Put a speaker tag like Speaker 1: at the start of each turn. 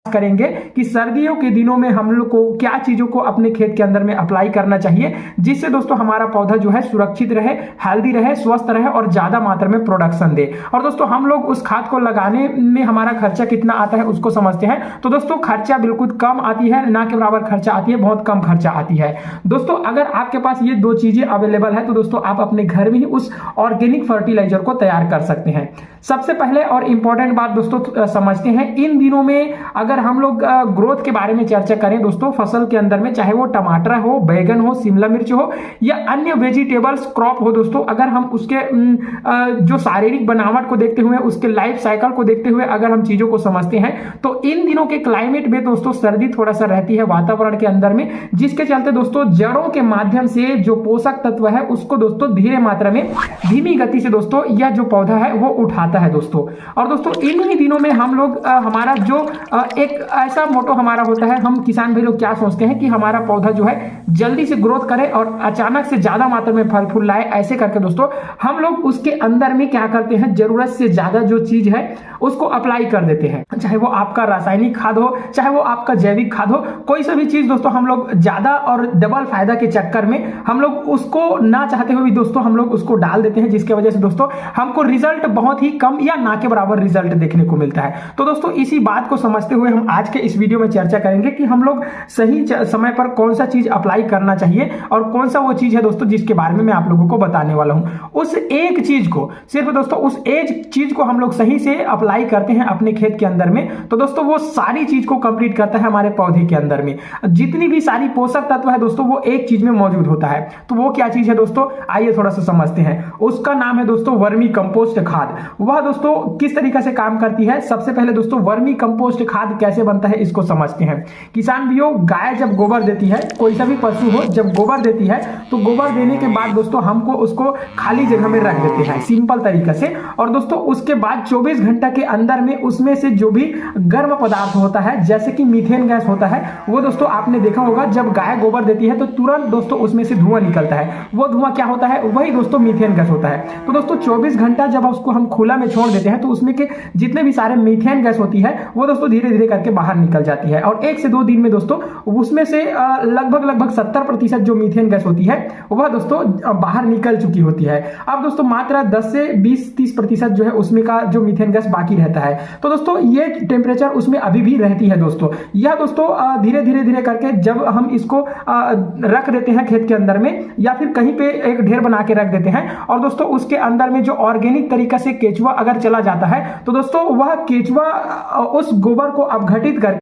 Speaker 1: करेंगे कि सर्दियों के दिनों में हम लोग को क्या चीजों को अपने खेत के अंदर में अप्लाई करना चाहिए, जिससे दोस्तों हमारा पौधा जो है सुरक्षित रहे, हेल्दी रहे, स्वस्थ रहे और ज्यादा मात्रा में प्रोडक्शन दे। और दोस्तों हम लोग उस खाद को लगाने में हमारा खर्चा कितना आता है उसको समझते हैं। तो दोस्तों खर्चा बिल्कुल कम आती है, ना के बराबर खर्चा आती है, बहुत कम खर्चा आती है। दोस्तों अगर आपके पास ये दो चीजें अवेलेबल है तो दोस्तों आप अपने घर में ही उस ऑर्गेनिक फर्टिलाइजर को तैयार कर सकते हैं। सबसे पहले और इंपॉर्टेंट बात दोस्तों समझते हैं, इन दिनों में अगर हम लोग ग्रोथ के बारे में चर्चा करें दोस्तों फसल के अंदर में, चाहे वो टमाटर हो, बैगन हो, शिमला मिर्च हो या अन्य वेजिटेबल्स क्रॉप हो दोस्तों, अगर हम उसके जो शारीरिक बनावट को देखते हुए, उसके लाइफ साइकिल को देखते हुए अगर हम चीजों को समझते हैं तो इन दिनों के क्लाइमेट में दोस्तों सर्दी थोड़ा सा रहती है वातावरण के अंदर में, जिसके चलते दोस्तों जड़ों के माध्यम से जो पोषक तत्व है उसको दोस्तों धीरे मात्रा में, धीमी गति से दोस्तों यह जो पौधा है वो उठाता है दोस्तों। और दोस्तों इन ही दिनों में हम लोग हमारा जो एक ऐसा मोटो हमारा होता है, हम किसान भाई लोग क्या सोचते हैं कि हमारा पौधा जो है जल्दी से ग्रोथ करे और अचानक से ज्यादा मात्रा में फल फूल लाए। ऐसे करके दोस्तों हम लोग उसके अंदर में क्या करते हैं, जरूरत से ज्यादा जो चीज है उसको अप्लाई कर देते हैं, चाहे वो आपका रासायनिक खाद हो, चाहे वो आपका जैविक खाद हो, कोई सा भी चीज दोस्तों हम लोग ज्यादा और डबल फायदा के चक्कर में हम लोग उसको ना चाहते हुए भी दोस्तों हम लोग उसको डाल देते हैं, जिसके वजह से दोस्तों हमको रिजल्ट बहुत ही कम या ना के बराबर रिजल्ट देखने को मिलता है। तो दोस्तों इसी बात को समझते हुए हम आज के इस वीडियो में चर्चा करेंगे कि हम लोग सही समय पर कौन सा चीज अप्लाई करना चाहिए और कौन सा वो चीज है दोस्तों जिसके बारे में मैं आप लोगों को बताने वाला हूं। उस एक चीज को, सिर्फ दोस्तों उस एक चीज को हम लोग सही से अप्लाई करते हैं अपने खेत के अंदर में तो दोस्तों वो सारी चीज को कंप्लीट करता है हमारे पौधे के अंदर में। जितनी भी सारी पोषक तत्व है दोस्तों वो एक चीज में मौजूद होता है। तो वो क्या चीज है दोस्तों, आइए थोड़ा सा समझते हैं। उसका नाम है दोस्तों वर्मी कंपोस्ट खाद। वह दोस्तों किस तरीके से काम करती है, सबसे पहले दोस्तों वर्मी कंपोस्ट खाद कैसे बनता है इसको समझते हैं। किसान भाइयों, गाय जब गोबर देती है, कोई सा भी पशु हो जब गोबर देती है तो गोबर देने के बाद दोस्तों हमको उसको खाली जगह में रख देते हैं सिंपल तरीके से। और दोस्तों उसके बाद 24 घंटा के अंदर में उसमें से जो भी गर्म पदार्थ होता है जैसे कि मीथेन गैस होता है, वो दोस्तों आपने देखा होगा जब गाय गोबर देती है तो तुरंत दोस्तों उसमें से धुआं निकलता है। वो धुआं क्या होता है, वही दोस्तों मीथेन गैस होता है। तो दोस्तों 24 घंटा जब उसको हम खुला में छोड़ देते हैं तो उसमें के जितने भी सारे मीथेन गैस होती है वो दोस्तों धीरे धीरे करके बाहर निकल जाती है और 1 से 2 दिन में दोस्तों उसमें से लगभग 70% जो मीथेन गैस होती है वह दोस्तों बाहर निकल चुकी होती है। अब दोस्तों मात्र 10 से 20-30% जो है उसमें का जो मीथेन गैस बाकी रहता है। तो दोस्तों ये टेम्परेचर उसमें अभी भी रहती है दोस्तों। यह दोस्तों धीरे धीरे करके जब हम इसको रख देते हैं खेत के अंदर में या फिर कहीं पे एक ढेर बना के रख देते हैं और दोस्तों उसके अंदर में जो ऑर्गेनिक तरीका से केचुआ अगर चला जाता है तो दोस्तों वह केचुआ उस गोबर को अपघटित कर